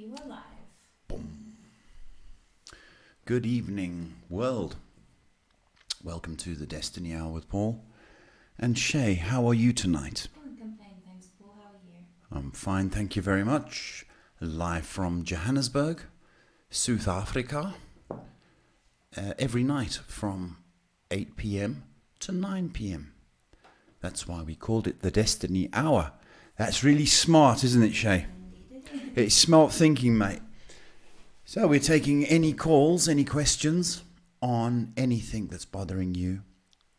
You are live. Boom. Good evening, world. Welcome to the Destiny Hour with Paul. And Shay, how are you tonight? Can't complain, thanks, Paul. How are you? I'm fine, thank you very much. Live from Johannesburg, South Africa. Every night from 8 p.m. to 9 p.m. That's why we called it the Destiny Hour. That's really smart, isn't it, Shay? Indeed. It's smart thinking, mate. So we're taking any calls, any questions on anything that's bothering you,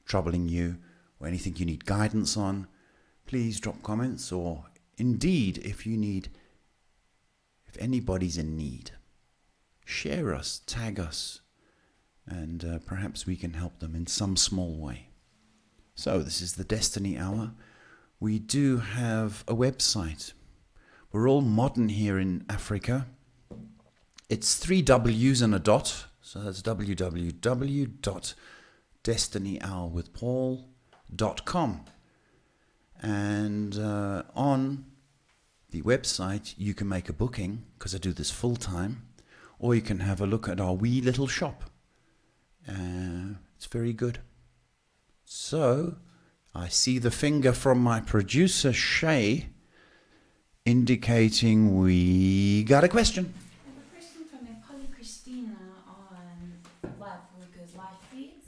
troubling you, or anything you need guidance on. Please drop comments, or indeed, if anybody's in need, share us, tag us, and perhaps we can help them in some small way. So this is the Destiny Hour. We do have a website. We're all modern here in Africa. It's 3 W's and a dot. So that's www.destinyhourwithpaul.com. And on the website, you can make a booking, because I do this full time, or you can have a look at our wee little shop. It's very good. So, I see the finger from my producer, Shay, indicating we got a question. I have a question from Polly Christina on Lifeworkers Life Feeds.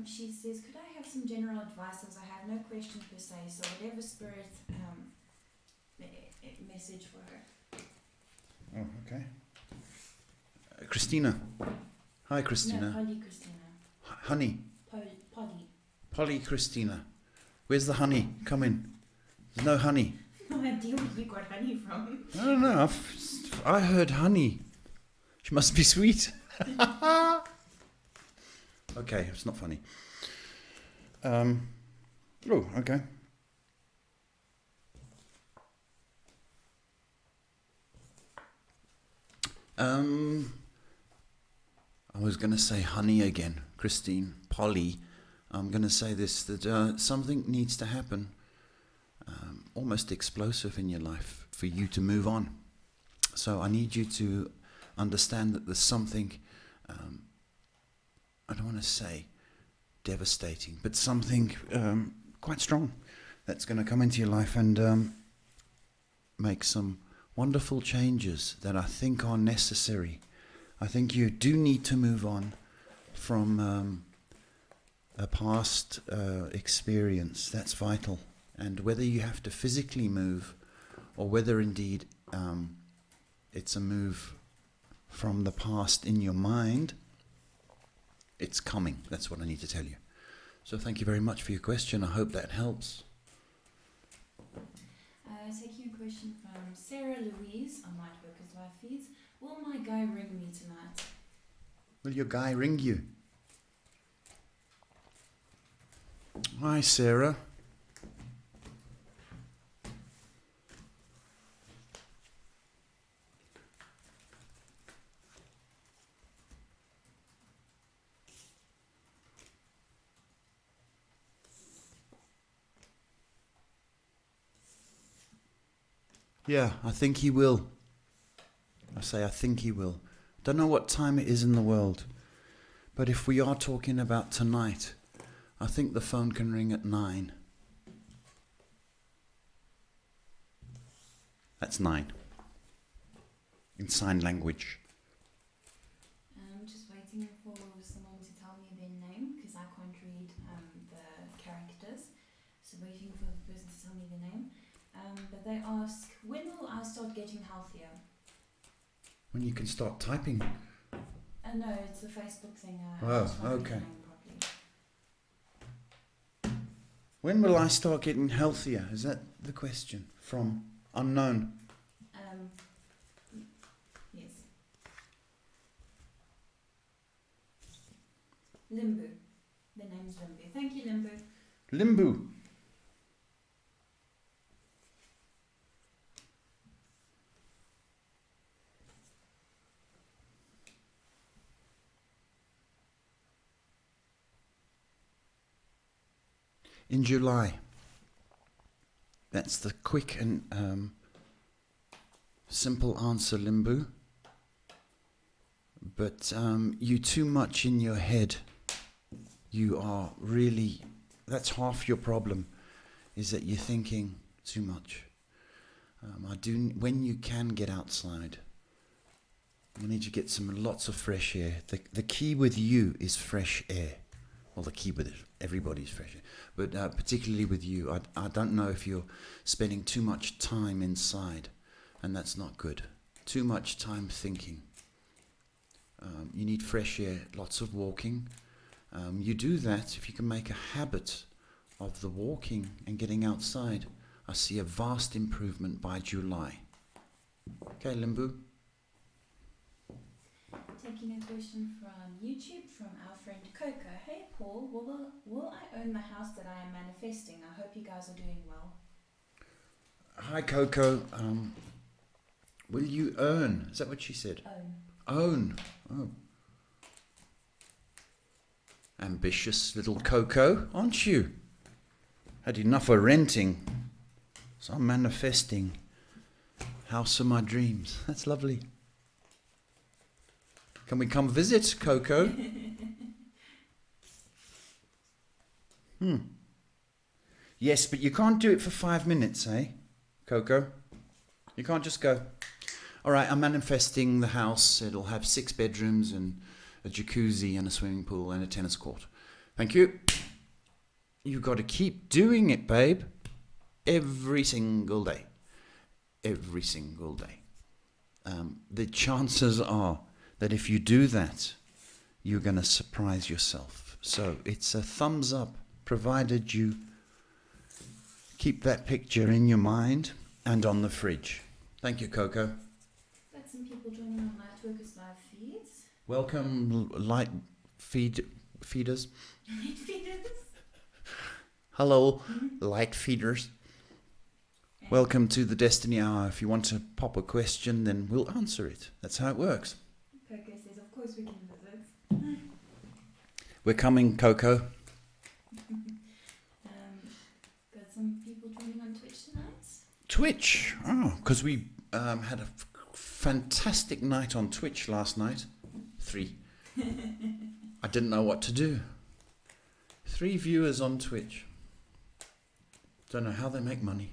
She says, could I have some general advice, as I have no question per se, so whatever spirit message for her. Oh, okay. Christina. Hi, Christina. No, Polly Christina. Honey. Polly. Polly Christina. Where's the honey? Come in. There's no honey. No idea where you got honey from. I don't know. I heard honey. She must be sweet. Okay, it's not funny. Oh, okay. I was going to say honey again, Christine, Polly. I'm going to say this, that something needs to happen, almost explosive in your life for you to move on. So I need you to understand that there's something, I don't want to say devastating, but something quite strong that's going to come into your life and make some wonderful changes that I think are necessary. I think you do need to move on from a past experience. That's vital. And whether you have to physically move, or whether indeed it's a move from the past in your mind, it's coming. That's what I need to tell you. So thank you very much for your question. I hope that helps. Taking a question from Sarah Louise on Lightworkers Life Feeds. Will my guy ring me tonight? Will your guy ring you? Hi, Sarah. Yeah, I think he will. I think he will. Don't know what time it is in the world, but if we are talking about tonight, I think the phone can ring at 9. That's 9. In sign language. I'm just waiting for someone to tell me their name, because I can't read the characters. So waiting for the person to tell me the name. But they ask, when will I start getting healthier? When you can start typing. No, it's the Facebook thing. Oh, just want to read okay. the name properly. When will I start getting healthier? Is that the question? From unknown. Yes. Limbu. The name's Limbu. Thank you, Limbu. Limbu. In July. That's the quick and Simple answer, Limbu. But you too much in your head. You are really, that's half your problem, is that you're thinking too much. When you can get outside, you need to get lots of fresh air. The key with you is fresh air. Well, the key with everybody's fresh air. But particularly with you, I don't know if you're spending too much time inside, and that's not good. Too much time thinking. You need fresh air, lots of walking. You do that if you can make a habit of the walking and getting outside. I see a vast improvement by July. Okay, Limbu? Taking a question from YouTube from our friend Coco. Hey Paul, will I own the house that I am manifesting? I hope you guys are doing well. Hi Coco. Will you earn? Is that what she said? Own. Oh. Ambitious little Coco, aren't you? Had enough of renting. So I'm manifesting. House of my dreams. That's lovely. Can we come visit, Coco? Yes, but you can't do it for 5 minutes, eh, Coco? You can't just go, all right, I'm manifesting the house. It'll have 6 bedrooms and a jacuzzi and a swimming pool and a tennis court. Thank you. You've got to keep doing it, babe. Every single day. Every single day. The chances are that if you do that, you're going to surprise yourself. So it's a thumbs up, provided you keep that picture in your mind and on the fridge. Thank you, Coco. Got some people joining on Lightworkers live feeds. Welcome, light feeders. Light feeders. Hello, light feeders. Welcome to the Destiny Hour. If you want to pop a question, then we'll answer it. That's how it works. Coco says, of course we can visit. We're coming, Coco. Got some people joining on Twitch tonight. Twitch. Oh, because we had a fantastic night on Twitch last night. 3. I didn't know what to do. 3 viewers on Twitch. Don't know how they make money.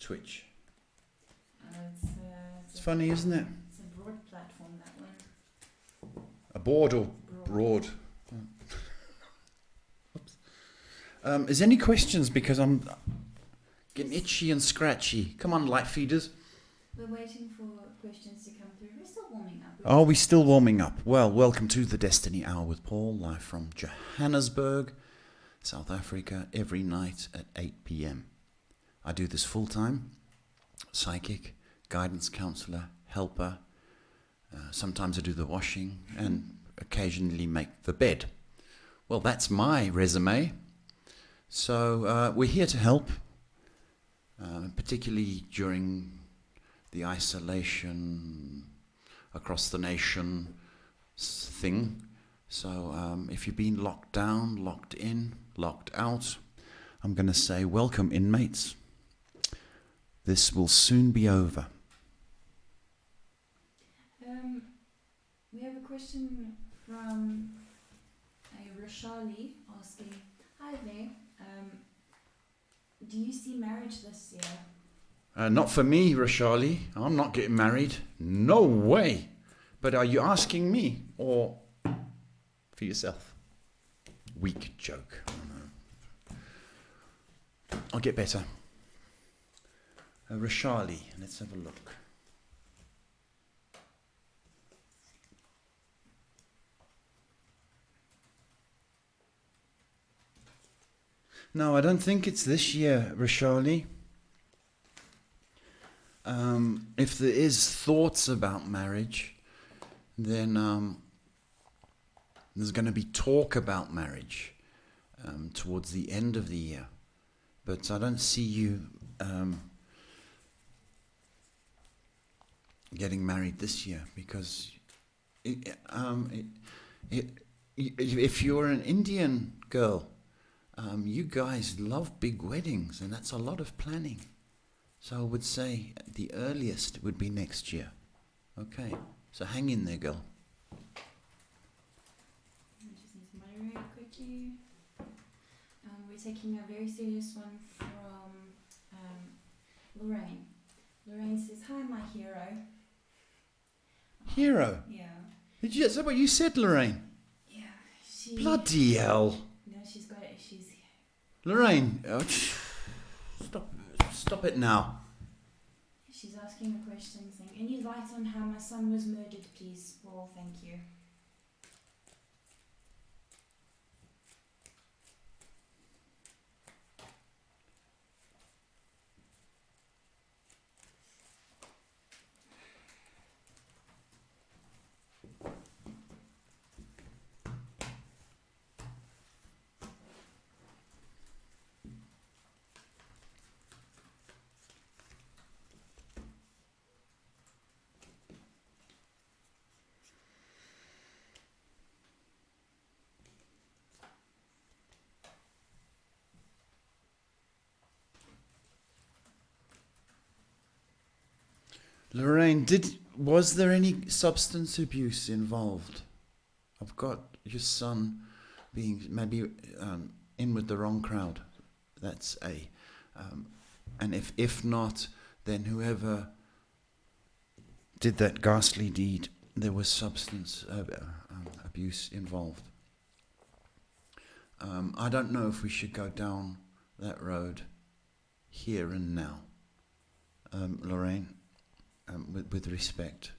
Twitch. It's funny, isn't it? It's a broad platform, that one. A board or broad? Oops. Is any questions? Because I'm getting itchy and scratchy. Come on, light feeders. We're waiting for questions to come through. We're still warming up. Are we still warming up? Well, welcome to the Destiny Hour with Paul, live from Johannesburg, South Africa, every night at 8 p.m. I do this full-time, psychic, guidance counselor, helper. Sometimes I do the washing and occasionally make the bed. Well, that's my resume. So we're here to help, particularly during the isolation across the nation thing. So if you've been locked down, locked in, locked out, I'm going to say welcome, inmates. This will soon be over. We have a question from Roshali asking, hi there, do you see marriage this year? Not for me, Roshali. I'm not getting married. No way. But are you asking me or for yourself? Weak joke. I'll get better. Roshali, let's have a look. No, I don't think it's this year, Roshali. If there is thoughts about marriage, then there's going to be talk about marriage towards the end of the year. But I don't see you getting married this year because if you're an Indian girl, you guys love big weddings, and that's a lot of planning. So I would say the earliest would be next year. Okay, so hang in there, girl. I just need to moderate quickly. We're taking a very serious one from Lorraine. Lorraine says, "Hi, my hero." Hero? Yeah. Is that what you said, Lorraine? Yeah. Bloody hell. No, she's got it. She's. Lorraine, stop it now. She's asking a question saying, "Any light on how my son was murdered, please? Well, thank you." Lorraine, was there any substance abuse involved? I've got your son being maybe in with the wrong crowd. That's A. And if not, then whoever did that ghastly deed, there was substance abuse involved. I don't know if we should go down that road here and now, Lorraine. With respect,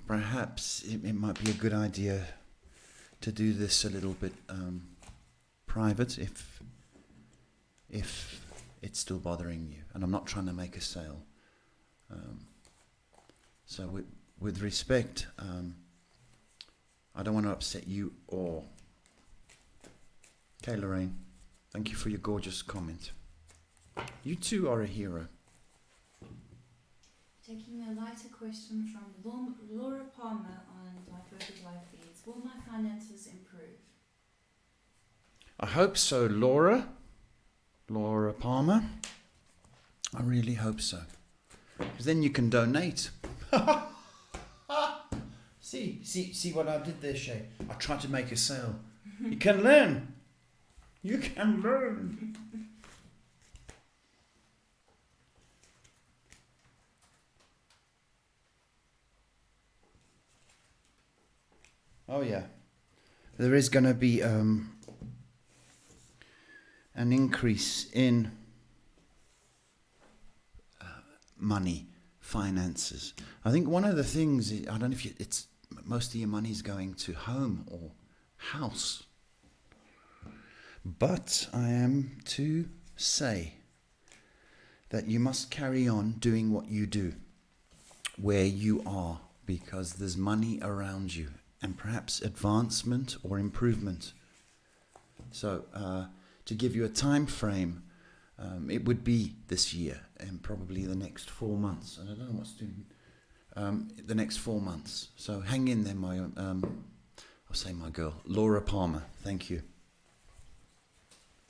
perhaps it might be a good idea to do this a little bit private if it's still bothering you. And I'm not trying to make a sale. So with respect, I don't want to upset you or... Okay, Lorraine, thank you for your gorgeous comment. You too are a hero. Taking a lighter question from Laura Palmer on Life Workers Life Feeds. Will my finances improve? I hope so, Laura. Laura Palmer. I really hope so. Because then you can donate. See what I did there, Shay? I tried to make a sale. You can learn. You can learn. Oh yeah, there is going to be an increase in money, finances. I think one of the things, I don't know if it's most of your money's going to home or house, but I am to say that you must carry on doing what you do, where you are, because there's money around you. And perhaps advancement or improvement. So, to give you a time frame, it would be this year and probably the next 4 months. I don't know what's doing. The next 4 months. So hang in there, I'll say my girl, Laura Palmer. Thank you.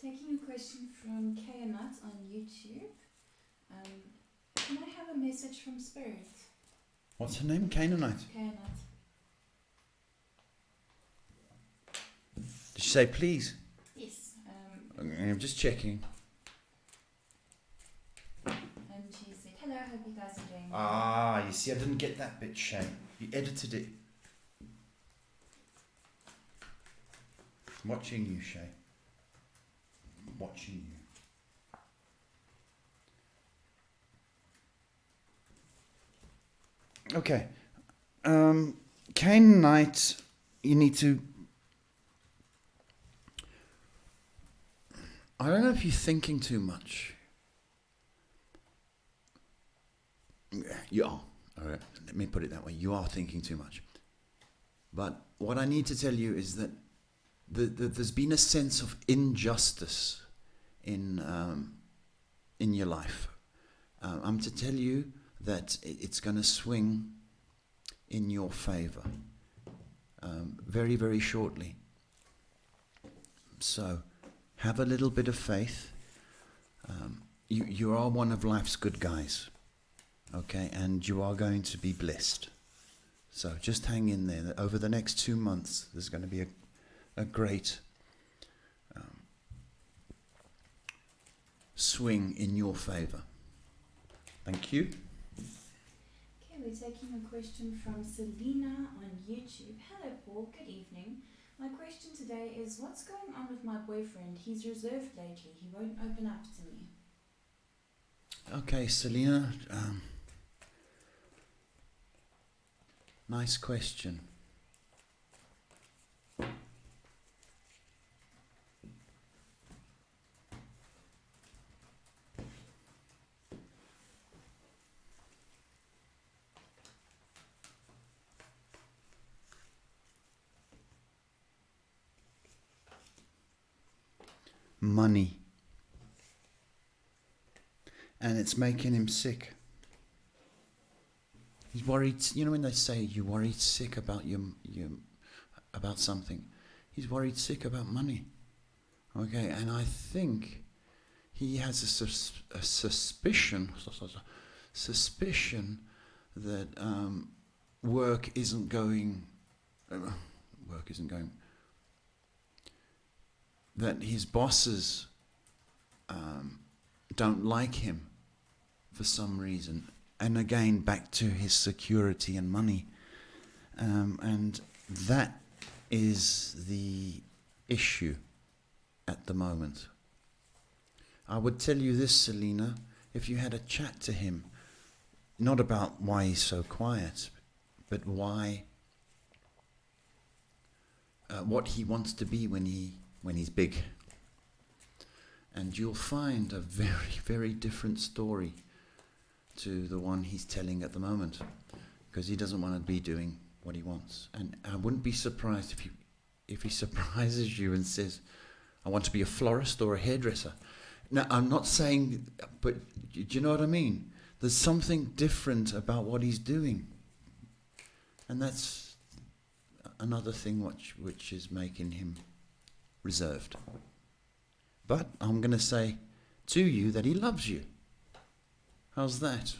Taking a question from Kayanat on YouTube. Can I have a message from Spirit? What's her name? Canaanite. Kayanat. Did she say please? Yes. I'm just checking. And she said, "Hello, hope you guys are doing well." Ah, you see, I didn't get that bit, Shay. You edited it. I'm watching you, Shay. I'm watching you. Okay. Canaanite, you need to... I don't know if you're thinking too much. You are. All right. Let me put it that way. You are thinking too much. But what I need to tell you is that there's been a sense of injustice in your life. I'm to tell you that it's going to swing in your favor very, very shortly. So have a little bit of faith. you are one of life's good guys, okay, and you are going to be blessed. So just hang in there. Over the next 2 months, there's going to be a great swing in your favor. Thank you. Okay, we're taking a question from Selena on YouTube. Hello, Paul. Good evening. My question today is, what's going on with my boyfriend? He's reserved lately. He won't open up to me. Okay, Selena. Nice question. Money. And it's making him sick. He's worried. You know when they say you're worried sick about about something, he's worried sick about money. Okay, and I think he has a suspicion that work isn't going. That his bosses don't like him for some reason. And again, back to his security and money. And that is the issue at the moment. I would tell you this, Selena, if you had a chat to him, not about why he's so quiet, but why, what he wants to be when he's big. And you'll find a very, very different story to the one he's telling at the moment, because he doesn't want to be doing what he wants. And I wouldn't be surprised if he surprises you and says, I want to be a florist or a hairdresser. Now, I'm not saying, but do you know what I mean? There's something different about what he's doing. And that's another thing which is making him reserved. But I'm going to say to you that he loves you. How's that?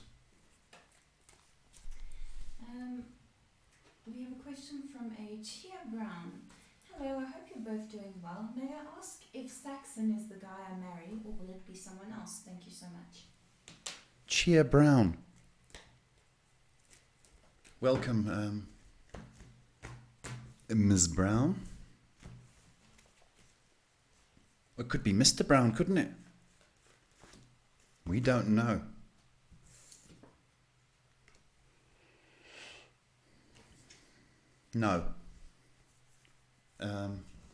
We have a question from a Chia Brown. Hello, I hope you're both doing well. May I ask if Saxon is the guy I marry, or will it be someone else? Thank you so much. Chia Brown. Welcome, Ms. Brown. It could be Mr. Brown, couldn't it? We don't know. No.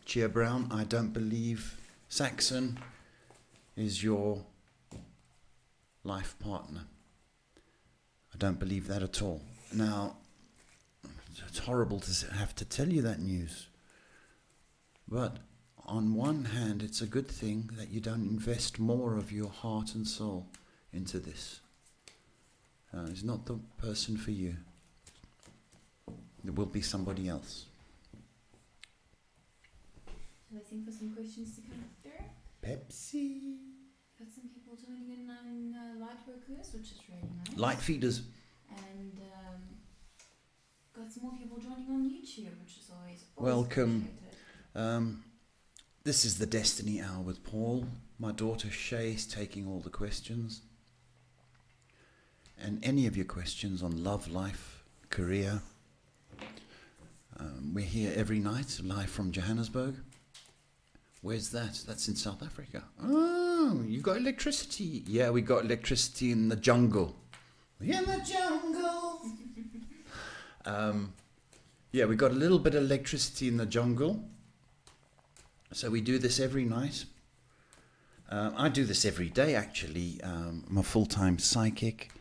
Chia Brown, I don't believe Saxon is your life partner. I don't believe that at all. Now, it's horrible to have to tell you that news. But on one hand, it's a good thing that you don't invest more of your heart and soul into this. He's not the person for you. There will be somebody else. So waiting for some questions to come through. Pepsi. Got some people joining in on light workers, which is really nice. Light feeders. And got some more people joining on YouTube, which is always welcome. appreciated. This is the Destiny Hour with Paul. My daughter Shay is taking all the questions. And any of your questions on love, life, career. We're here every night, live from Johannesburg. Where's that? That's in South Africa. Oh, you got electricity. Yeah, we got electricity in the jungle. We're in the jungle. Yeah, we got a little bit of electricity in the jungle. So we do this every night. I do this every day, actually. I'm a full-time psychic,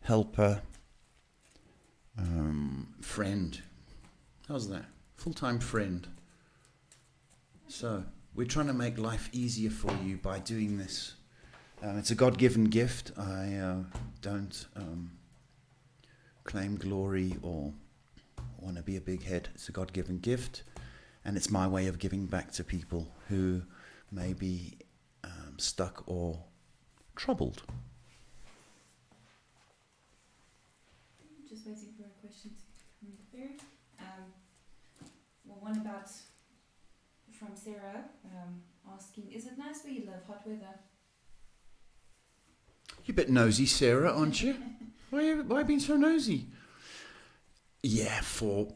helper, friend. How's that? Full-time friend. So we're trying to make life easier for you by doing this. It's a God-given gift. I don't claim glory or want to be a big head. It's a God-given gift. And it's my way of giving back to people who may be stuck or troubled. Just waiting for a question to come through. Well, one about from Sarah asking, is it nice where you live, hot weather? You're a bit nosy, Sarah, aren't you? Why are you being so nosy? Yeah, for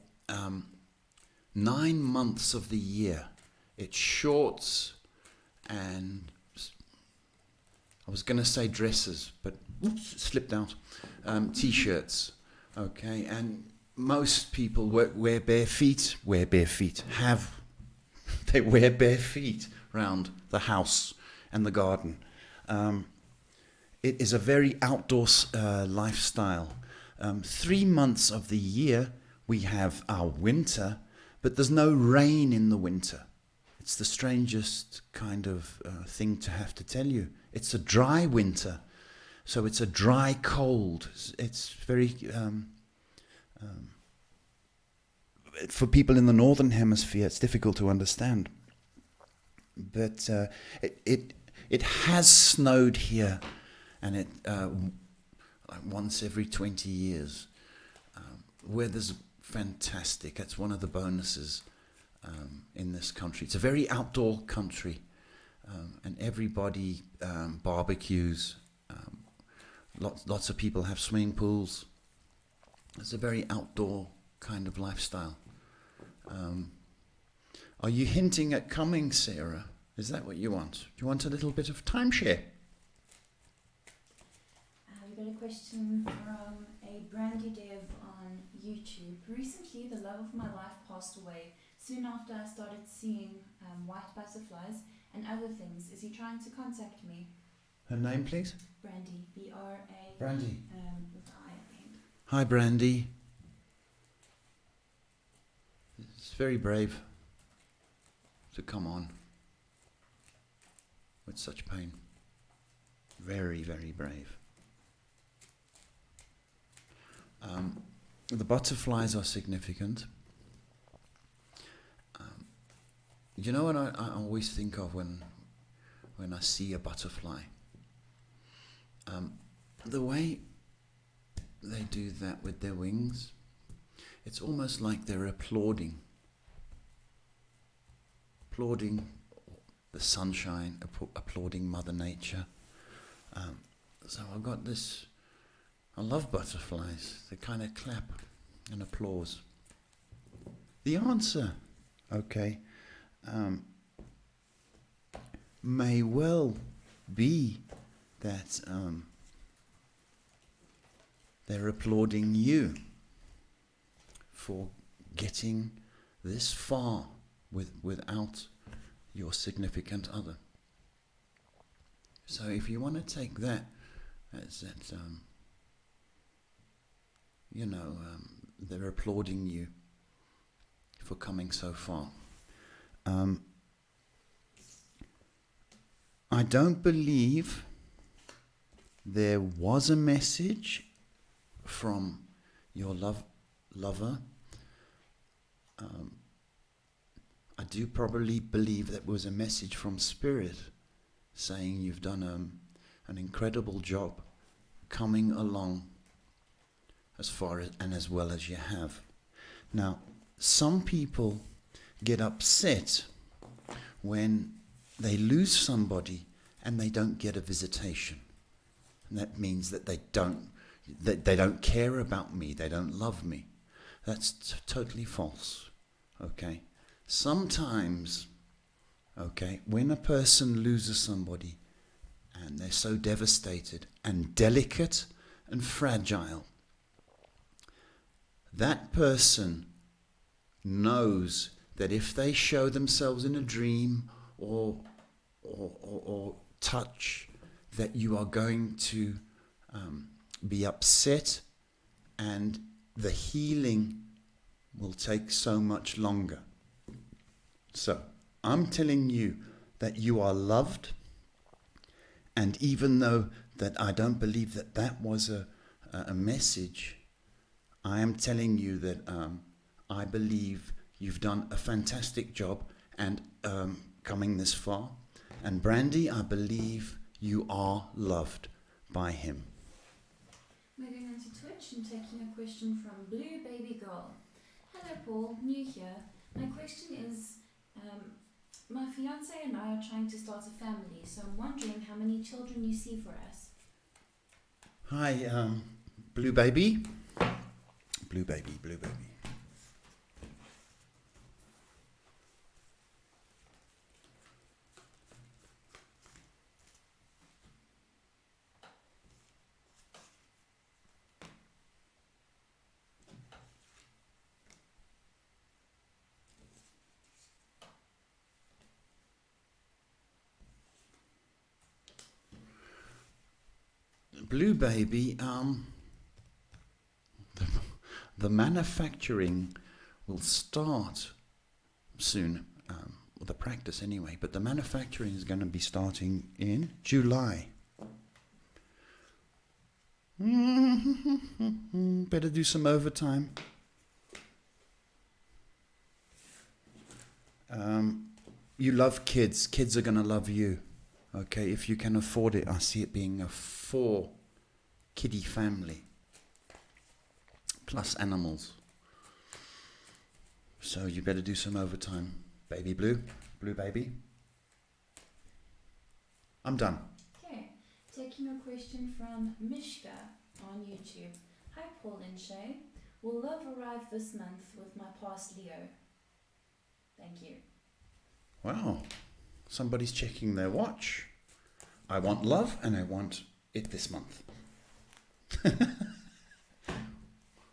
9 months of the year, it's shorts and I was going to say dresses, but oops, it slipped out. T-shirts, okay, and most people wear bare feet. They wear bare feet round the house and the garden. It is a very outdoor lifestyle. 3 months of the year we have our winter, but there's no rain in the winter. It's the strangest kind of thing to have to tell you. It's a dry winter, so it's a dry cold. It's very for people in the northern hemisphere, it's difficult to understand. But it has snowed here, and it like once every 20 years. Weather's fantastic. That's one of the bonuses in this country. It's a very outdoor country, and everybody barbecues. Lots of people have swimming pools. It's a very outdoor kind of lifestyle. Are you hinting at coming, Sarah? Is that what you want? Do you want a little bit of timeshare? We got a question from a Brandy Dev on YouTube. Recently, the love of my life passed away. Soon after, I started seeing white butterflies and other things. Is he trying to contact me? Her name, please? Brandy, B-R-A. Brandy. With the I at the end. Hi, Brandy. It's very brave to come on with such pain. Very, very brave. The butterflies are significant. You know what I always think of when I see a butterfly? The way they do that with their wings, it's almost like they're applauding the sunshine, applauding Mother Nature. So I've got this, I love butterflies. They kind of clap and applause. The answer, okay, may well be that they're applauding you for getting this far without your significant other. So if you want to take that as that, they're applauding you for coming so far. I don't believe there was a message from your lover. I do probably believe that was a message from Spirit saying you've done an incredible job coming along as far as and as well as you have. Now, some people get upset when they lose somebody and they don't get a visitation. And that means that they don't care about me, they don't love me. That's totally false. Okay? Sometimes, okay, when a person loses somebody and they're so devastated and delicate and fragile, that person knows that if they show themselves in a dream or touch, that you are going to be upset, and the healing will take so much longer. So I'm telling you that you are loved, and even though that I don't believe that was a message, I am telling you that I believe you've done a fantastic job and coming this far. And Brandy, I believe You are loved by him. Moving on to Twitch and taking a question from Blue Baby Girl. Hello Paul, new here. My question is, my fiance and I are trying to start a family, so I'm wondering how many children you see for us. Hi, Blue Baby. Blue Baby, Blue Baby. Blue Baby, the manufacturing will start soon, or the practice anyway, but the manufacturing is going to be starting in July. Better do some overtime. You love kids. Kids are going to love you. Okay, if you can afford it, I see it being a 4-kiddie family. Plus animals. So you better do some overtime. Baby Blue. Blue Baby. I'm done. Okay, taking a question from Mishka on YouTube. Hi Paul and Shay. Will love arrive this month with my past Leo? Thank you. Wow. Somebody's checking their watch. I want love and I want it this month.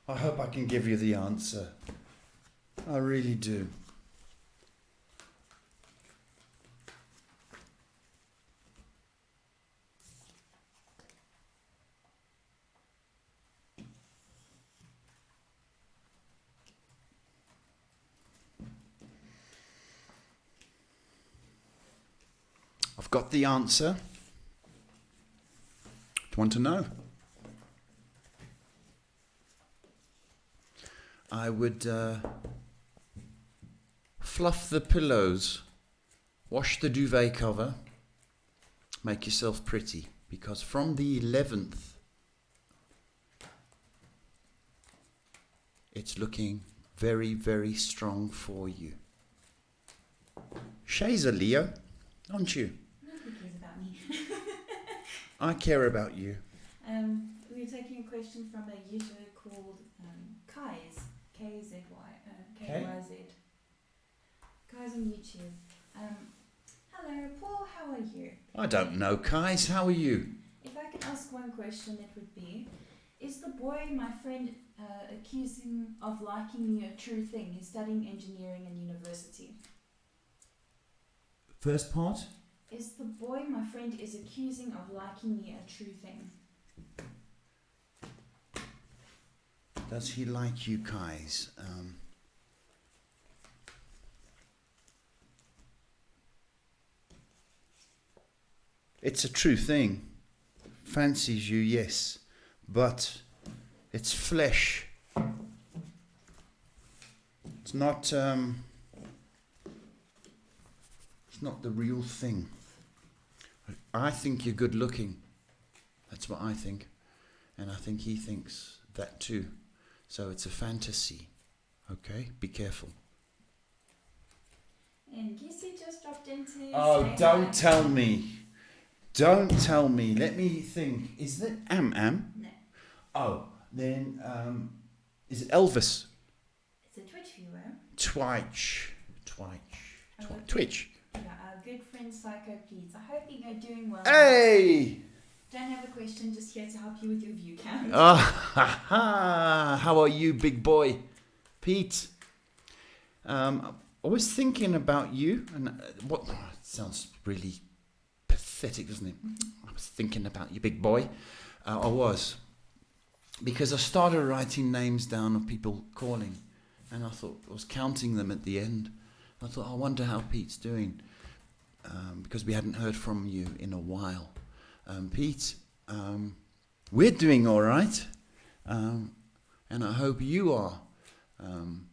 I hope I can give you the answer. I really do. I've got the answer. Do you want to know? I would fluff the pillows, wash the duvet cover, make yourself pretty, because from the 11th, it's looking very, very strong for you. Shay's a Leo, aren't you? Nobody cares about me. I care about you. We're taking a question from a user called Kai's, K-Z-Y, K-Y-Z. Kai's on YouTube. Hello, Paul, how are you? I don't know, Kais, how are you? If I could ask one question, it would be, is the boy my friend accusing of liking me a true thing? He's studying engineering in university. First part? Is the boy my friend is accusing of liking me a true thing? Does he like you, Kais? It's a true thing. Fancies you, yes. But it's flesh. It's not the real thing. I think you're good looking. That's what I think. And I think he thinks that too. So it's a fantasy. Okay? Be careful. And Gissy just dropped into... Oh, don't tell me. Don't tell me. Let me think. Is it Am? No. Oh, then is it Elvis? It's a Twitch viewer. Twitch. Yeah, our good friend Psycho Pete. I hope you're doing well. Hey! Don't have a question, just here to help you with your view count. How are you, big boy? Pete. I was thinking about you, and it sounds really pathetic, doesn't it? I was thinking about you, big boy. I was. Because I started writing names down of people calling, and I was counting them at the end. I thought, I wonder how Pete's doing, because we hadn't heard from you in a while. Pete, we're doing all right, and I hope you are. And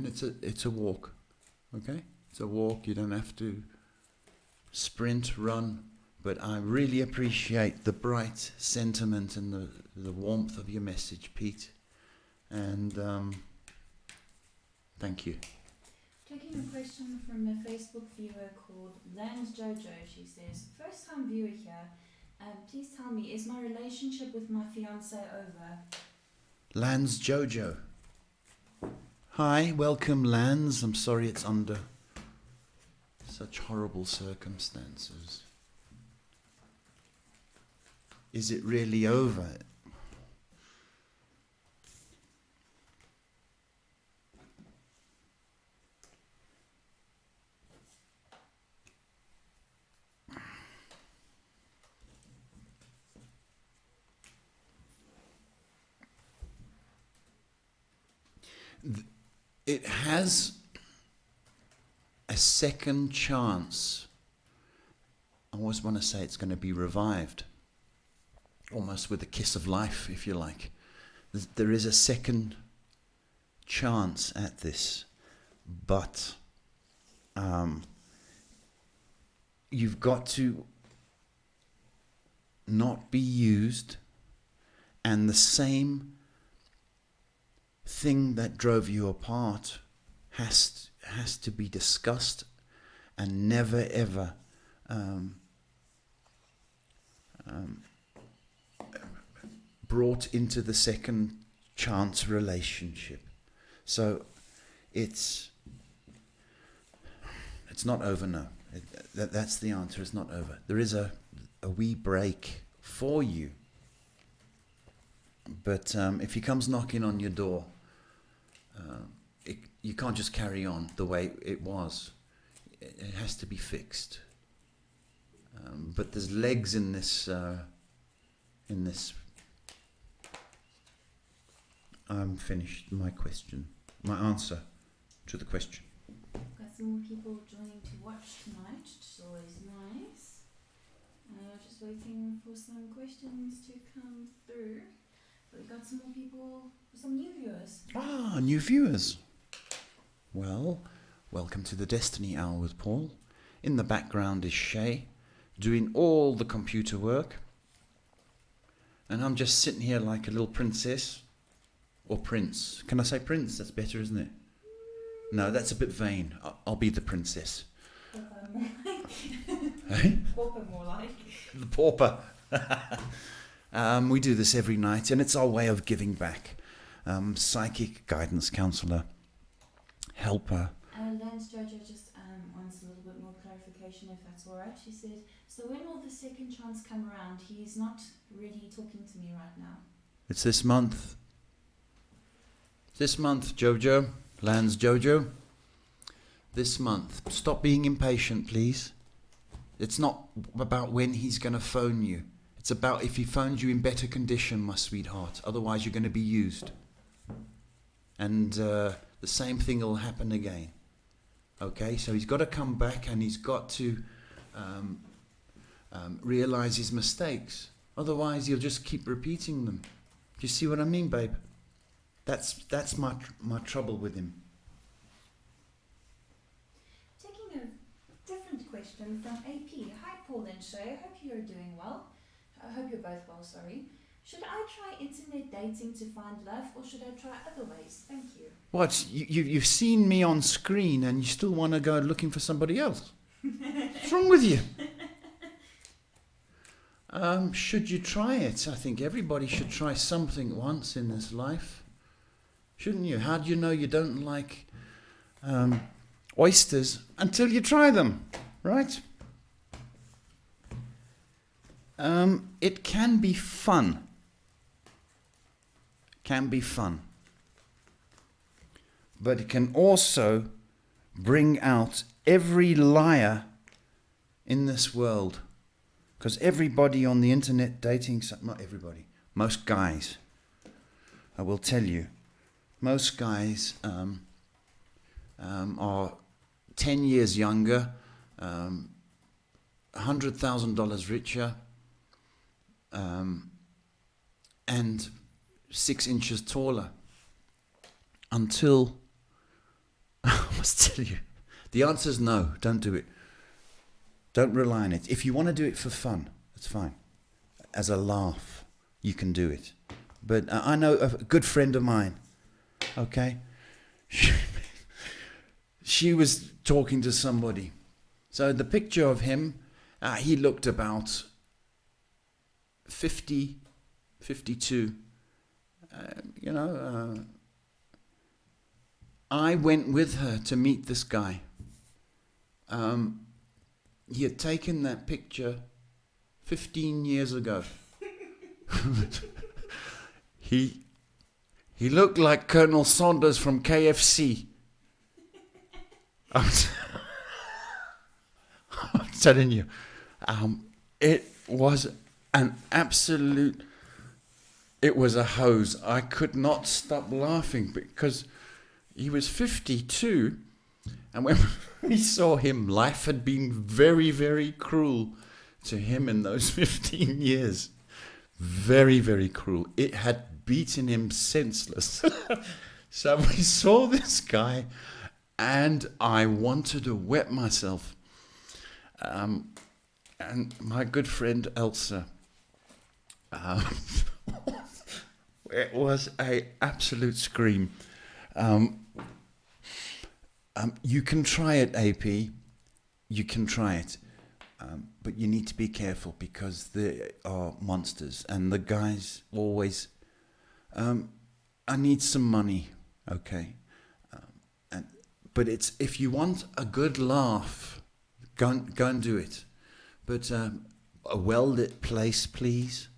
it's a walk, okay? It's a walk. You don't have to sprint, run, but I really appreciate the bright sentiment and the warmth of your message, Pete. And thank you. Taking a question from a Facebook viewer called Lance Jojo. She says, first time viewer here. Please tell me, is my relationship with my fiance over? Lance Jojo. Hi, welcome Lance. I'm sorry it's under such horrible circumstances. Is it really over? It has a second chance. I always want to say it's going to be revived, almost with a kiss of life, if you like. There is a second chance at this, but you've got to not be used, and the same thing that drove you apart has to be discussed and never ever brought into the second chance relationship. So it's not over, no. That's the answer. It's not over. There is a wee break for you, but if he comes knocking on your door, you can't just carry on the way it was. It has to be fixed. But there's legs in this. I'm finished. My answer to the question. Got some more people joining to watch tonight, which is always nice. Just waiting for some questions to come through. But we got some more people, some new viewers. Ah, new viewers. Well, welcome to the Destiny Hour with Paul. In the background is Shay, doing all the computer work. And I'm just sitting here like a little princess. Or prince. Can I say prince? That's better, isn't it? No, that's a bit vain. I'll be the princess. Pauper more like. Hey? Pauper more like. The pauper. We do this every night, and it's our way of giving back. Psychic guidance counselor, helper. Lance Jojo just wants a little bit more clarification, if that's all right. She said, so when will the second chance come around? He's not really talking to me right now. It's this month. This month, Jojo. Lance Jojo. This month. Stop being impatient, please. It's not about when he's going to phone you. It's about if he phones you in better condition, my sweetheart. Otherwise, you're going to be used. And the same thing will happen again. Okay, so he's got to come back, and he's got to realize his mistakes. Otherwise, he'll just keep repeating them. Do you see what I mean, babe? That's my trouble with him. Taking a different question from AP. Hi, Paul and Shay. I hope you're doing well. I hope you're both well, sorry. Should I try internet dating to find love, or should I try other ways? Thank you. What? You've seen me on screen and you still want to go looking for somebody else? What's wrong with you? Should you try it? I think everybody should try something once in this life. Shouldn't you? How do you know you don't like oysters until you try them, right? It can be fun. Can be fun. But it can also bring out every liar in this world. Because everybody on the internet dating, not everybody, most guys, I will tell you, most guys are 10 years younger, $100,000 richer, and 6 inches taller. Until, I must tell you, the answer is no, don't do it. Don't rely on it. If you want to do it for fun, that's fine. As a laugh, you can do it. But I know a good friend of mine, okay? She was talking to somebody. So the picture of him, he looked about 50, 52. I went with her to meet this guy. He had taken that picture 15 years ago. He looked like Colonel Sanders from KFC. I'm telling you, it was an absolute. It was a hose. I could not stop laughing because he was 52, and when we saw him, life had been very, very cruel to him in those 15 years. Very, very cruel. It had beaten him senseless. So we saw this guy, and I wanted to wet myself. And my good friend Elsa, it was an absolute scream. You can try it, AP. You can try it. But you need to be careful because they are monsters. And the guys always, I need some money, okay? But it's if you want a good laugh, go and do it. But a well-lit place, please.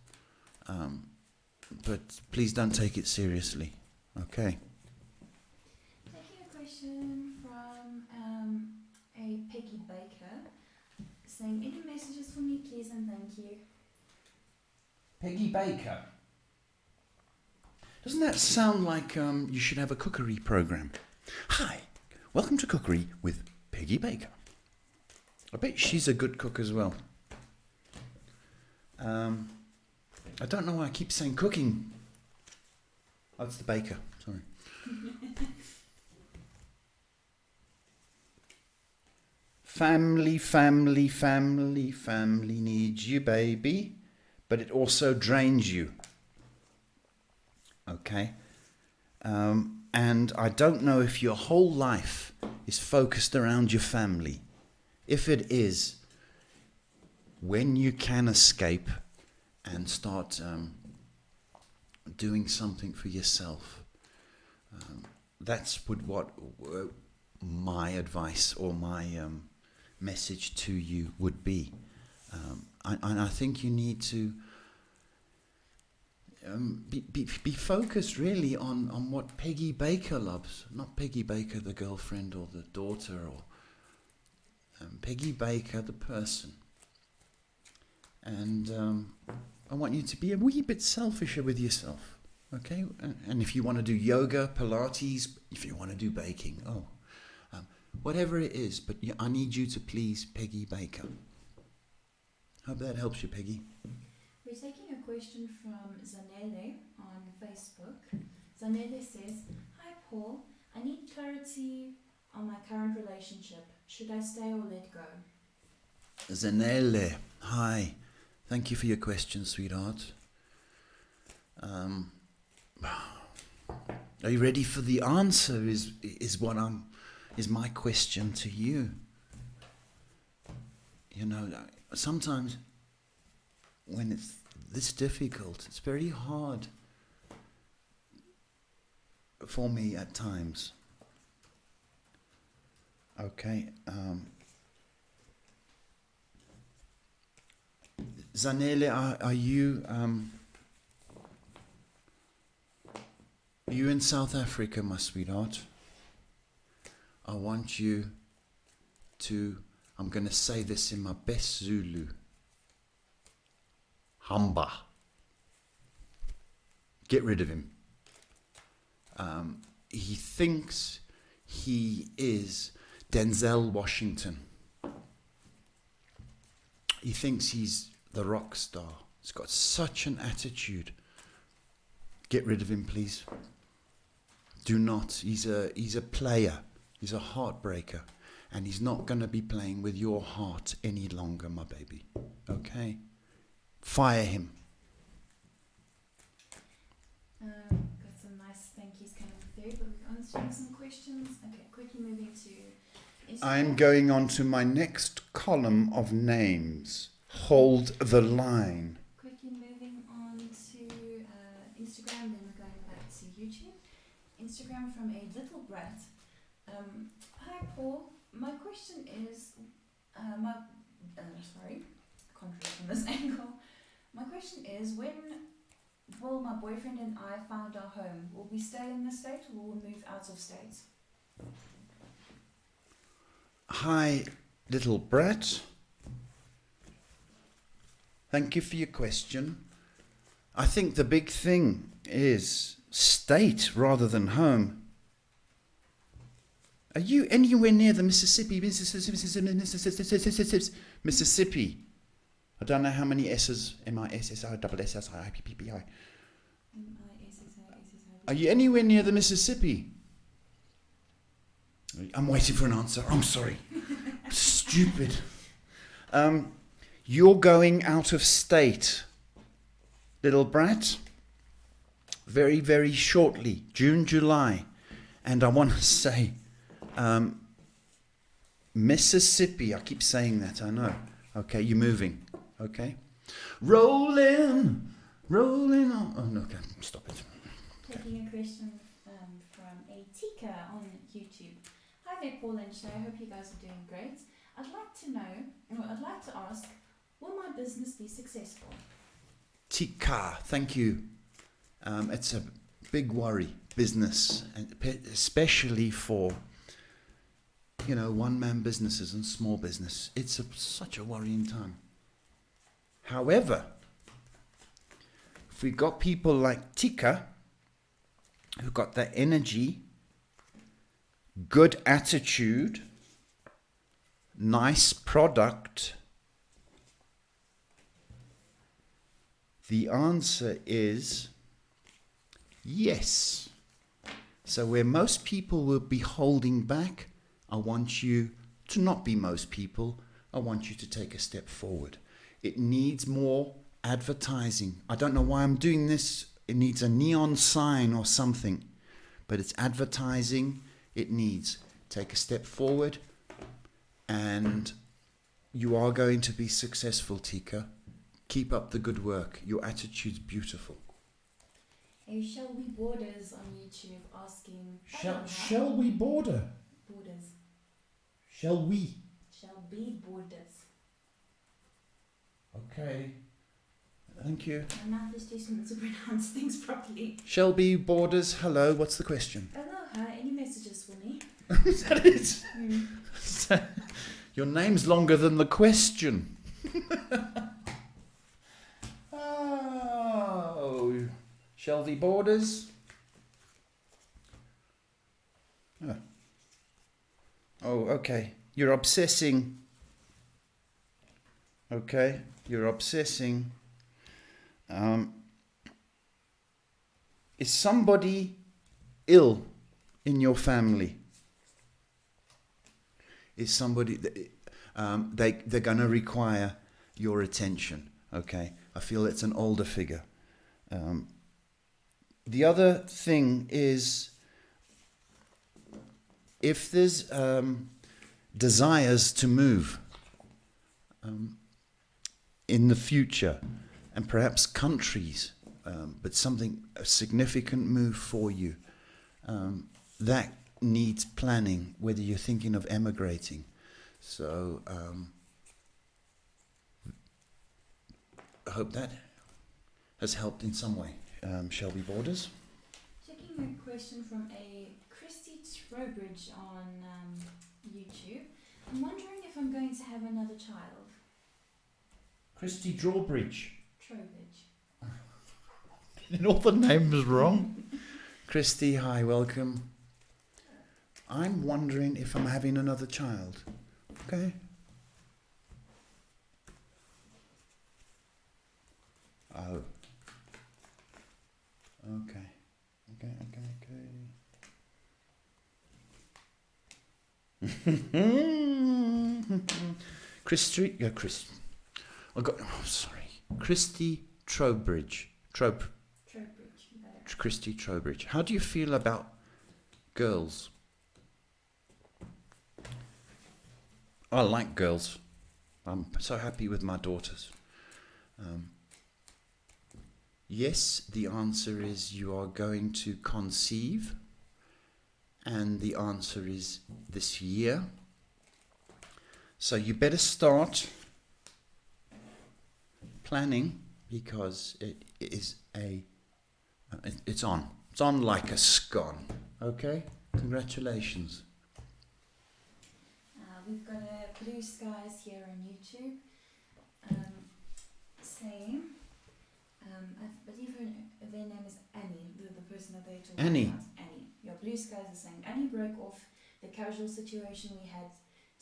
But please don't take it seriously, okay? Taking a question from a Peggy Baker, saying, any messages for me, please, and thank you. Peggy Baker. Doesn't that sound like you should have a cookery program? Hi, welcome to Cookery with Peggy Baker. I bet she's a good cook as well. I don't know why I keep saying cooking. Oh, it's the baker, sorry. Family, family, family, family needs you, baby, but it also drains you. Okay? And I don't know if your whole life is focused around your family. If it is, when you can escape and start doing something for yourself, that's what my advice or my message to you would be. I think you need to be focused really on what Peggy Baker loves, not Peggy Baker the girlfriend or the daughter, or Peggy Baker the person. And I want you to be a wee bit selfisher with yourself, okay? And if you want to do yoga, Pilates, if you want to do baking, whatever it is, but I need you to please Peggy Baker. Hope that helps you, Peggy. We're taking a question from Zanele on Facebook. Zanele says, hi Paul, I need clarity on my current relationship. Should I stay or let go? Zanele, hi. Thank you for your question, sweetheart. Are you ready for the answer? Is my question to you. You know, sometimes when it's this difficult, it's very hard for me at times. Okay. Zanele, are you in South Africa, my sweetheart? I want you to, I'm going to say this in my best Zulu. Hamba. Get rid of him. He thinks he is Denzel Washington. He thinks he's the rock star. He's got such an attitude. Get rid of him, please. Do not. He's a player. He's a heartbreaker. and he's not going to be playing with your heart any longer, my baby. Okay? Fire him. Got some nice thank yous coming through, but we're answering some questions. Okay, quickly moving to Instagram. I'm going on to my next column of names. Hold the line. Quickly moving on to Instagram, then we're going back to YouTube. Instagram from a little brat. Hi Paul, my question is, sorry, I can't read from this angle. My question is, when will my boyfriend and I find our home? Will we stay in the state or will we move out of state? Hi, little brat. Thank you for your question. I think the big thing is state rather than home. Are you anywhere near the Mississippi? Mississippi. I don't know how many S's. M-I-S-S-I-S-S-I-P-P-I. Are you anywhere near the Mississippi? I'm waiting for an answer. I'm sorry. Stupid. You're going out of state, little brat. Very, very shortly. June, July. And I want to say, Mississippi. I keep saying that, I know. Okay, you're moving. Okay? Rolling on. Oh, no, okay, stop it. Taking a question from a Tika on YouTube. Hi there, Paul and Shay. I hope you guys are doing great. I'd like to ask, will my business be successful? Tika, thank you. It's a big worry, business, and especially for, one-man businesses and small business. It's such a worrying time. However, if we got people like Tika, who got that energy, good attitude, nice product, the answer is yes. So where most people will be holding back, I want you to not be most people. I want you to take a step forward. It needs more advertising. I don't know why I'm doing this. It needs a neon sign or something, but it's advertising. It needs. Take a step forward, and you are going to be successful, Tika. Keep up the good work. Your attitude's beautiful. Hey, Shall We Borders on YouTube asking... Shall we border? Borders. Shall we? Shall be borders. Okay. Thank you. My mouth is too small to pronounce things properly. Shelby Borders, hello, what's the question? Hello, any messages for me? Is that it? Your name's longer than the question. Oh, Shelby Borders. Oh, okay. You're obsessing. Okay, you're obsessing. Is somebody ill in your family? Is somebody they're going to require your attention? Okay, I feel it's an older figure. The other thing is, if there's desires to move in the future, and perhaps countries, but a significant move for you, that needs planning, whether you're thinking of emigrating. So I hope that has helped in some way. Shelby Borders. Checking a question from a Christy Trowbridge on YouTube. I'm wondering if I'm going to have another child. Christy Drawbridge. Trowbridge. Getting all the names wrong. Christy, hi, welcome. I'm wondering if I'm having another child. Okay. Oh. Okay. Christy Trowbridge. Christy Trowbridge. How do you feel about girls? I like girls. I'm so happy with my daughters. Yes, the answer is you are going to conceive, and the answer is this year. So you better start planning, because it's on like a scone. Okay, congratulations. We've got a Blue Skies here on YouTube saying, I believe their name is Annie, the person that they're talking Annie. about. Annie. Your Blue Skies is saying, Annie broke off the casual situation we had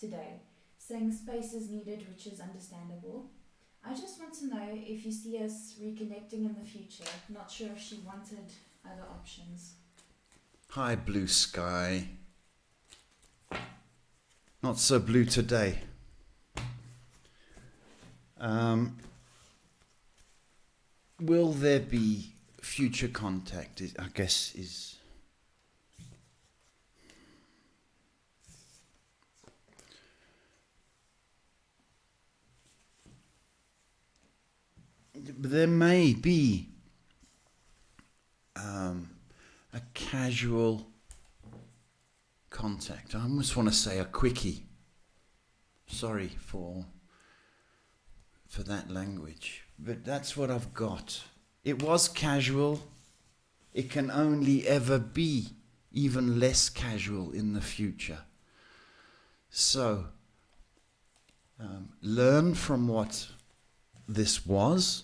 today, saying space is needed, which is understandable. I just want to know if you see us reconnecting in the future. Not sure if she wanted other options. Hi, Blue Sky. Not so blue today. Will there be future contact? I guess is. There may be a casual contact. I almost want to say a quickie. Sorry for that language, but that's what I've got. It was casual. It can only ever be even less casual in the future. So, learn from what this was,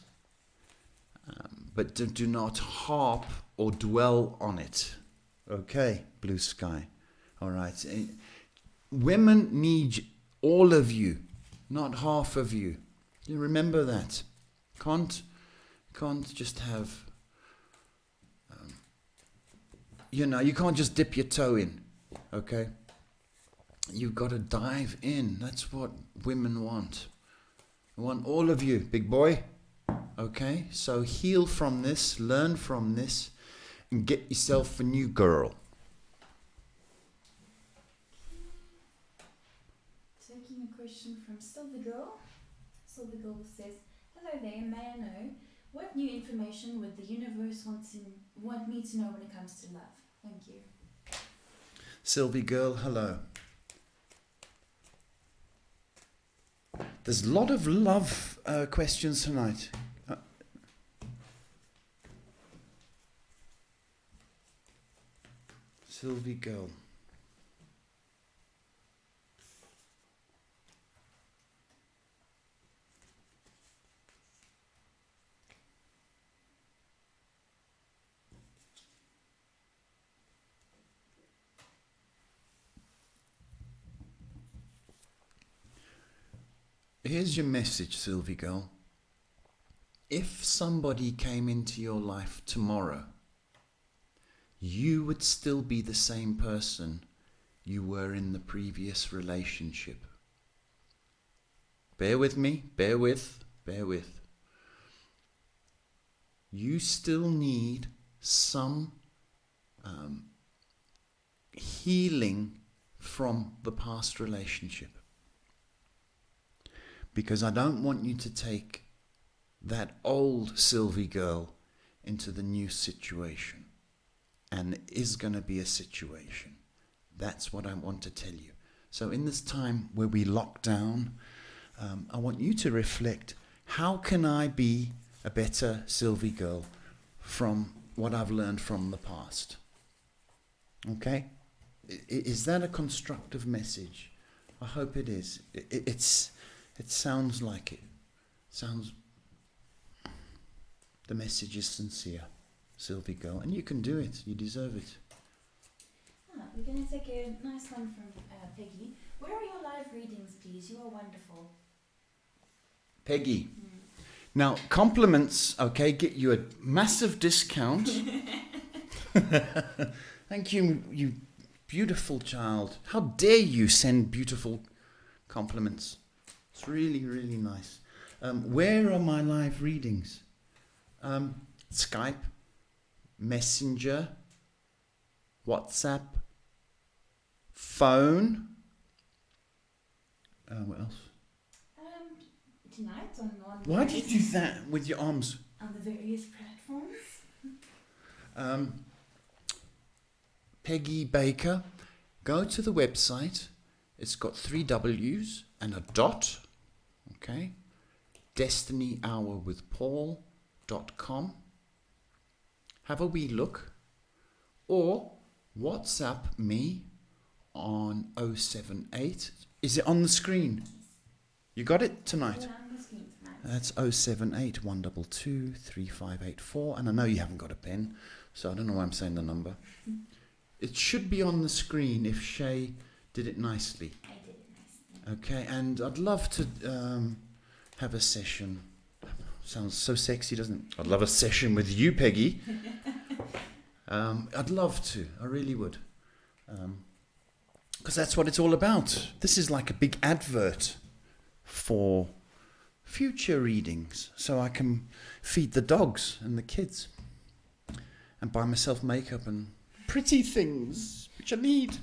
but do not harp or dwell on it. Okay, Blue Sky. All right. Women need all of you, not half of you. You remember that. Can't just have, you can't just dip your toe in, okay? You've got to dive in. That's what women want. I want all of you, big boy. Okay? So heal from this, learn from this, and get yourself a new girl. Taking a question from Silver Girl. Silver Girl says, hello there, may I know what new information would the universe want me to know when it comes to love? Thank you. Sylvie Girl, hello. There's a lot of love questions tonight. Sylvie Girl. Here's your message, Sylvie Girl. If somebody came into your life tomorrow, you would still be the same person you were in the previous relationship. Bear with me, bear with. You still need some healing from the past relationship. Because I don't want you to take that old Sylvie Girl into the new situation. And it is going to be a situation. That's what I want to tell you. So in this time where we lock down, I want you to reflect, how can I be a better Sylvie Girl from what I've learned from the past? Okay? Is that a constructive message? I hope it is. It sounds like it. The message is sincere, Sylvie Girl, and you can do it. You deserve it. We're going to take a nice one from Peggy. Where are your live readings, please? You are wonderful. Peggy. Now, compliments, okay, get you a massive discount. Thank you, you Beautiful child. How dare you send beautiful compliments? It's really, really nice. Where are my live readings? Skype, Messenger, WhatsApp, phone. What else? Tonight on Why do you do that with your arms? on the various platforms. Peggy Baker. Go to the website. It's got 3 W's and a dot. Okay. DestinyHourWithPaul.com. Have a wee look. Or WhatsApp me on 078. Is it on the screen? You got it tonight? Yeah, on the screen tonight. That's 078 122 3584. And I know you haven't got a pen, so I don't know why I'm saying the number. It should be on the screen if Shay did it nicely. I did it nicely. Okay, and I'd love to have a session. Sounds so sexy, doesn't it? I'd love a session with you, Peggy. I'd love to. I really would. Because that's what it's all about. This is like a big advert for future readings, so I can feed the dogs and the kids and buy myself makeup and pretty things which I need.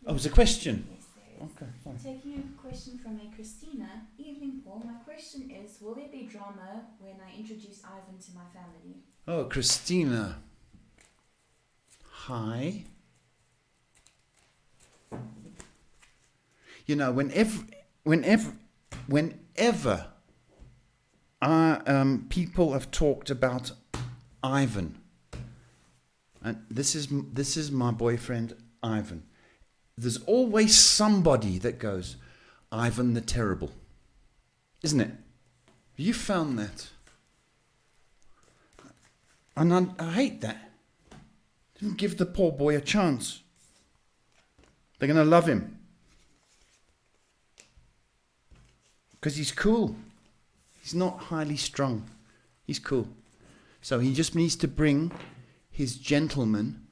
Oh, it was a question. Yes, there is. Okay, fine. Taking a question from a Christina. Evening, Paul. My question is, will there be drama when I introduce Ivan to my family? Oh, Christina. Hi. You know, whenever people have talked about Ivan, and this is my boyfriend Ivan, there's always somebody that goes, Ivan the Terrible, isn't it? You found that, and I hate that. Didn't give the poor boy a chance. They're going to love him because he's cool. He's not highly strung. He's cool. So he just needs to bring his gentleman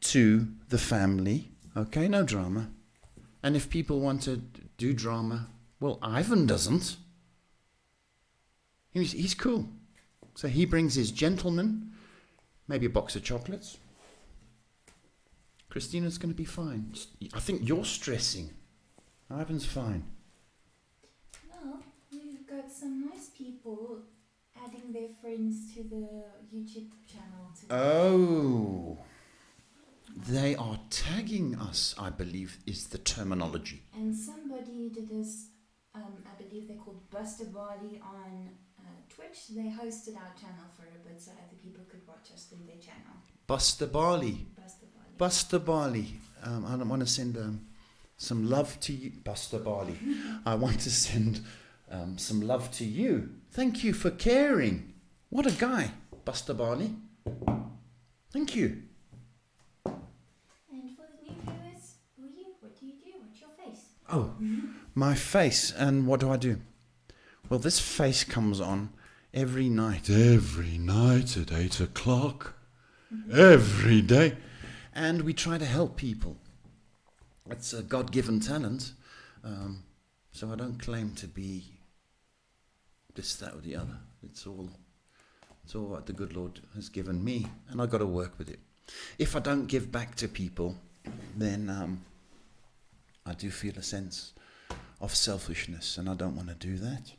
to the family. Okay, no drama. And if people want to do drama, well, Ivan doesn't. He's cool. So he brings his gentleman, maybe a box of chocolates. Christina's going to be fine. I think you're stressing. Ivan's fine. Well, we've got some nice people adding their friends to the YouTube channel. Oh. They are tagging us, I believe, is the terminology. And somebody did this, I believe they're called Buster Barley on Twitch. They hosted our channel for a bit so other people could watch us through their channel. Buster Barley. Buster Barley. Buster Barley. I don't want to send some love to you. Buster Barley. I want to send some love to you. Thank you for caring. What a guy, Buster Barley. Thank you. And for the new viewers, what do you do? What's your face? Oh, my face. And what do? Well, this face comes on every night. Every night at 8 o'clock. Every day. And we try to help people. It's a God-given talent. So I don't claim to be this, that, or the other. It's all what the good Lord has given me. And I've got to work with it. If I don't give back to people, then I do feel a sense of selfishness, and I don't want to do that.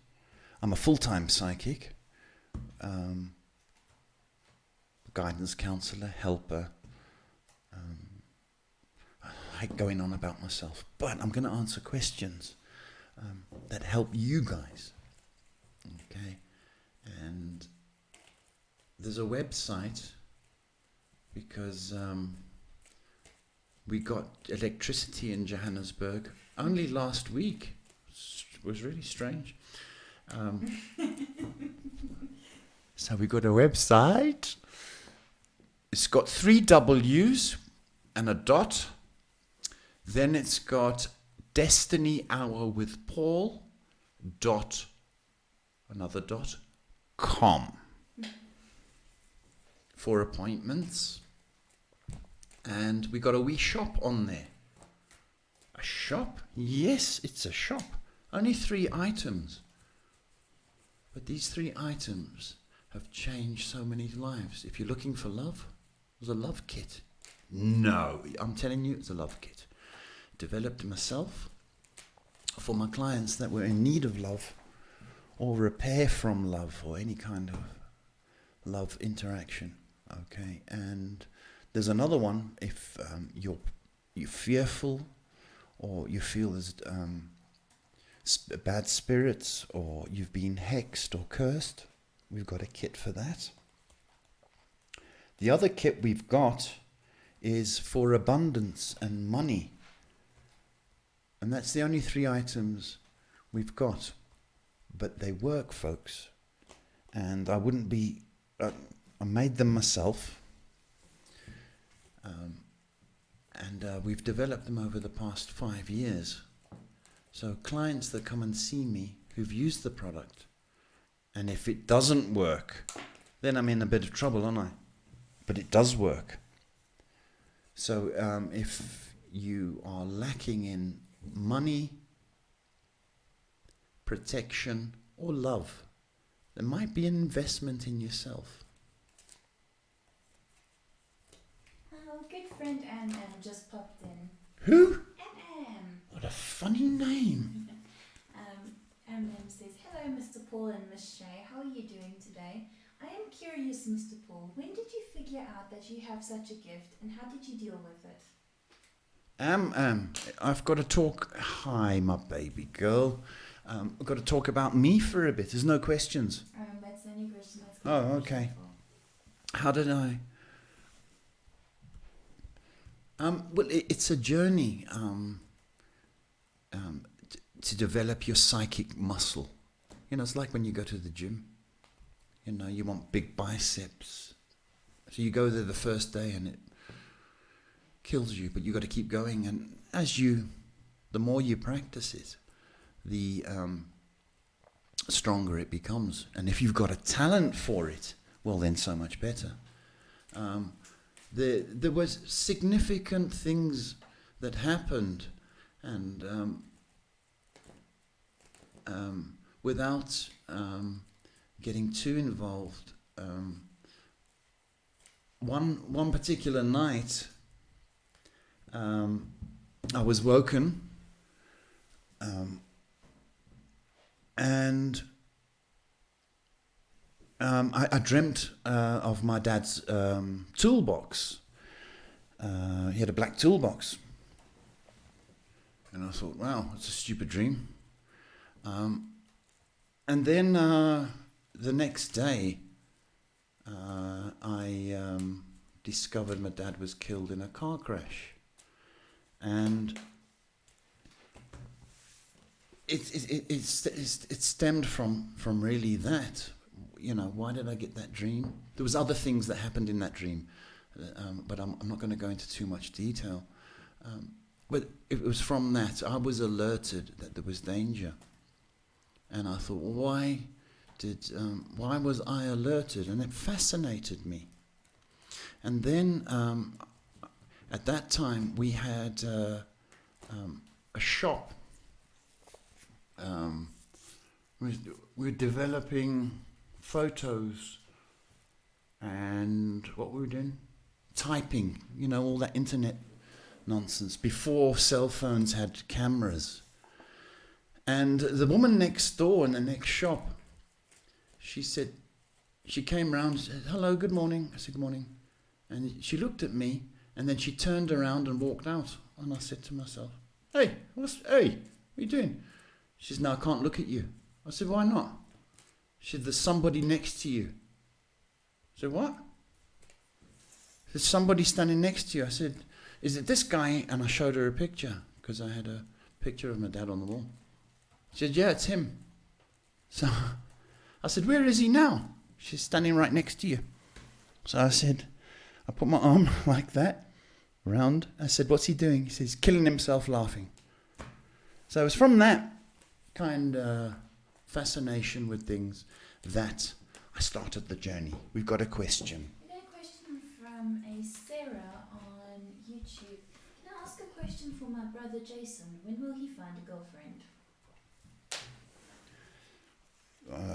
I'm a full-time psychic, guidance counsellor, helper. I hate going on about myself, but I'm going to answer questions that help you guys. Okay, and there's a website because we got electricity in Johannesburg only last week. It was really strange. So we got a website. It's got 3 W's and a dot. Then it's got DestinyHourWithPaul dot another dot com for appointments. And we got a wee shop on there. A shop? Yes, it's a shop. Only 3 items. But these 3 items have changed so many lives. If you're looking for love, there's a love kit. No, I'm telling you, it's a love kit. Developed myself for my clients that were in need of love, or repair from love, or any kind of love interaction. Okay, and there's another one if you're fearful, or you feel there's bad spirits, or you've been hexed or cursed. We've got a kit for that. The other kit we've got is for abundance and money. And that's the only 3 items we've got. But they work, folks. And I wouldn't be... I made them myself. And we've developed them over the past 5 years. So clients that come and see me who've used the product, and if it doesn't work, then I'm in a bit of trouble, aren't I? But it does work. So if you are lacking in money, protection, or love, there might be an investment in yourself. Our good friend Anne just popped in. Who? Anne. What a funny name. Anne says, "Hello, Mr. Paul and Miss Shay. How are you doing today? I am curious, Mr. Paul. When did you figure out that you have such a gift, and how did you deal with it?" I've got to talk. Hi, my baby girl. I've got to talk about me for a bit. There's no questions. That's the only question that's Oh, okay. How did I? Well, it's a journey to develop your psychic muscle. You know, it's like when you go to the gym. You know, you want big biceps. So you go there the first day and it kills you, but you got to keep going. And the more you practice it, the stronger it becomes. And if you've got a talent for it, well, then so much better. There was significant things that happened, and without getting too involved, one particular night, I was woken, and I dreamt of my dad's toolbox. He had a black toolbox. And I thought, wow, that's a stupid dream. And then the next day, I discovered my dad was killed in a car crash. And it stemmed from really that. You know, why did I get that dream? There was other things that happened in that dream, but I'm not going to go into too much detail. But it was from that I was alerted that there was danger, and I thought, why was I alerted? And it fascinated me. And then at that time we had a shop. We're developing photos, and what were we doing? Typing, you know, all that internet nonsense, before cell phones had cameras. And the woman next door in the next shop, she came round and said, "Hello, good morning." I said, "Good morning." And she looked at me, and then she turned around and walked out. And I said to myself, hey, what are you doing? She said, "No, I can't look at you." I said, "Why not?" She said, "There's somebody next to you." I said, "What?" "There's somebody standing next to you." I said, "Is it this guy?" And I showed her a picture, because I had a picture of my dad on the wall. She said, "Yeah, it's him." So I said, "Where is he now?" She's standing right next to you. So I said, I put my arm like that around. I said, "What's he doing?" He says, "Killing himself laughing." So it was from that kind of fascination with things that I started the journey. We've got a question. We got a question from a Sarah on on YouTube. Can I ask a question for my brother Jason? When will he find a girlfriend?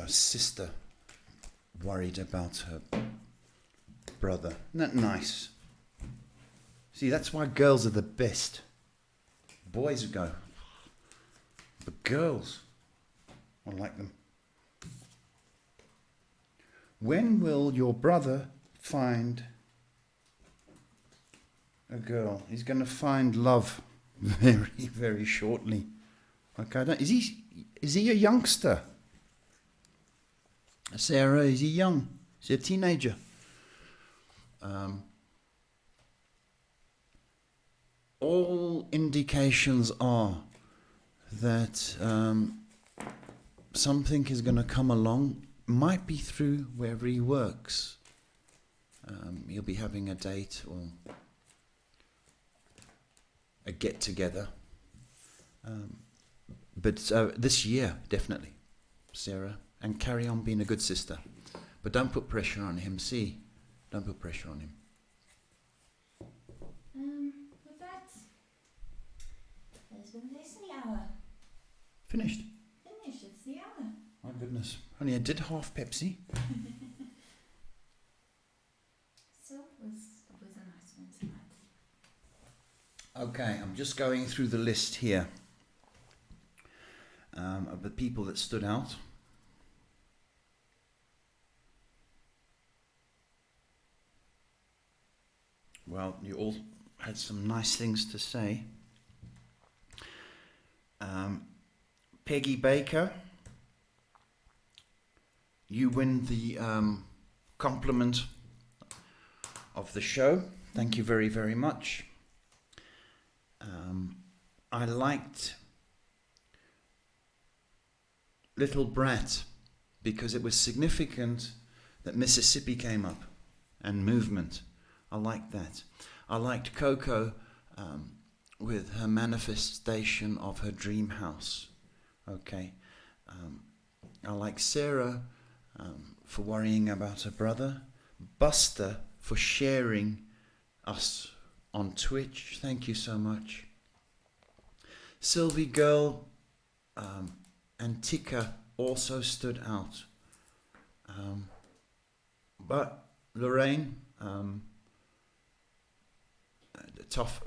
Sister worried about her brother. Isn't that nice? See, that's why girls are the best. Boys go, but girls, I like them. When will your brother find a girl? He's going to find love very, very shortly. Okay, is he a youngster? Sarah, is he young? Is he a teenager? All indications are that something is going to come along. Might be through wherever he works. He'll be having a date or a get-together. But this year, definitely, Sarah. And carry on being a good sister. But don't put pressure on him. See? Don't put pressure on him. With that has been the Destiny Hour. Finished? Finished, it's the hour. My goodness. Only I did half Pepsi. So it was a nice one tonight. Okay, I'm just going through the list here of the people that stood out. Well, you all had some nice things to say. Peggy Baker, you win the compliment of the show. Thank you very, very much. I liked Little Brat because it was significant that Mississippi came up and movement. I liked that. I liked Coco with her manifestation of her dream house. Okay. I like Sarah for worrying about her brother. Buster for sharing us on Twitch. Thank you so much. Sylvie Girl and Tika also stood out. But Lorraine, tough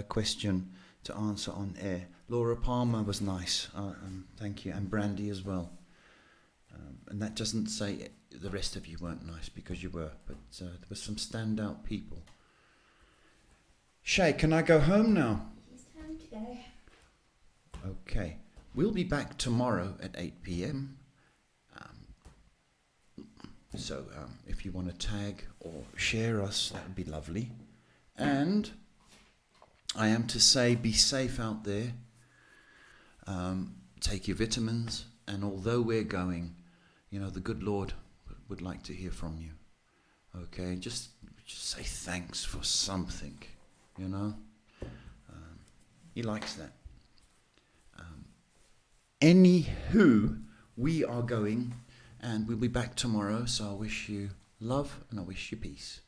question to answer on air. Laura Palmer was nice, thank you, and Brandy as well. And that doesn't say the rest of you weren't nice, because you were, but there were some standout people. Shay, can I go home now? It's time to go. Okay, we'll be back tomorrow at 8 p.m. So if you want to tag or share us, that would be lovely. And I am to say, be safe out there. Take your vitamins. And although we're going, the good Lord would like to hear from you. Okay, just say thanks for something, He likes that. Anywho, we are going. And we'll be back tomorrow, so I wish you love and I wish you peace.